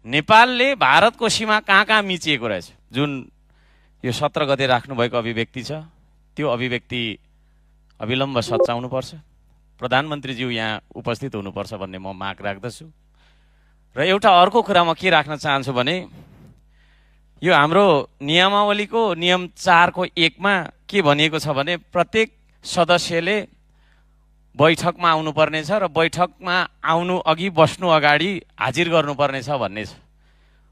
नेपालले भारतको सीमा कहाँ कहाँ मिचिएको रहेछ। जुन यो 17 गते राख्नुभएको अभिव्यक्ति छ, त्यो अभिव्यक्ति अविलम्ब सच्याउनुपर्छ। प्रधानमन्त्रीज्यू यहाँ उपस्थित हुनुपर्छ भन्ने म माग राख्दछु। र एउटा अर्को कुरा म के राख्न चाहन्छु भने, यो हाम्रो नियमावलीको नियम 4 को 1 मा के भनिएको छ भने प्रत्येक सदस्यले बैठकमा आउनुपर्ने छ र बैठकमा आउनु अघि बस्नु अगाडि हाजिर गर्नुपर्ने छ भन्ने छ।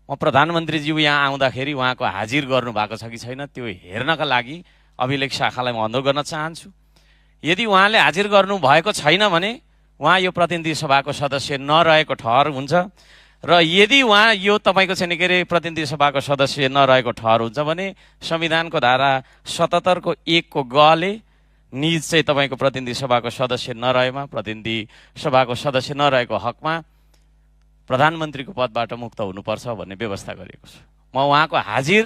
म प्रधानमन्त्रीज्यू यहाँ आउँदाखेरि उहाँको हाजिर गर्नु भएको छ कि छैन त्यो हेर्नका लागि अभिलेख शाखालाई म अनुरोध गर्न चाहन्छु। यदि उहाँले हाजिर गर्नु भएको छैन भने उहाँ यो प्रतिनिधि सभाको सदस्य नरहेको ठहर हुन्छ र यदि उहाँ यो तपाईँको चाहिँ के अरे प्रतिनिधि सभाको सदस्य नरहेको ठहर हुन्छ भने संविधानको धारा 77 को 1 को ग ले निज चाहिँ तपाईँको प्रतिनिधि सभाको सदस्य नरहेमा प्रतिनिधि सभाको सदस्य नरहेको हकमा प्रधानमन्त्रीको पदबाट मुक्त हुनुपर्छ भन्ने व्यवस्था गरिएको छ। म उहाँको हाजिर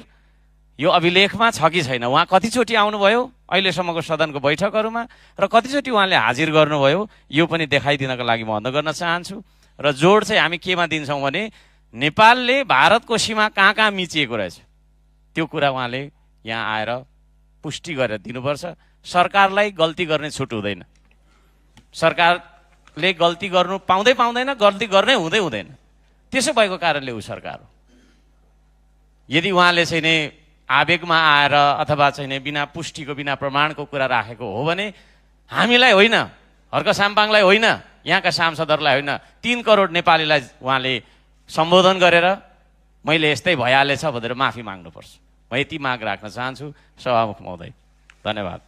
यो अभिलेखमा छ कि छैन, उहाँ कतिचोटि आउनुभयो अहिलेसम्मको सदनको बैठकहरूमा र कतिचोटि उहाँले हाजिर गर्नुभयो यो पनि देखाइदिनको लागि म अनुरोध गर्न चाहन्छु। र जोड चाहिँ हामी केमा दिन्छौँ भने नेपालले भारतको सीमा कहाँ कहाँ मिचिएको रहेछ त्यो कुरा उहाँले यहाँ आएर पुष्टि गरेर दिनुपर्छ। सरकारलाई गल्ती गर्ने छुट हुँदैन, सरकारले गल्ती गर्नु पाउँदैन, गल्ती गर्नै हुँदैन। त्यसो भएको कारणले ऊ सरकार हो। यदि उहाँले चाहिँ नि आवेगमा आएर अथवा चाहिँ नि बिना पुष्टिको बिना प्रमाणको कुरा राखेको हो भने हामीलाई होइन, हर्क साम्पाङलाई होइन, यहाँका सांसदहरूलाई होइन, 3 करोड नेपालीलाई उहाँले सम्बोधन गरेर मैले यस्तै भइहालेछ भनेर माफी माग्नुपर्छ। म यति माग राख्न चाहन्छु। सभामुख महोदय, धन्यवाद।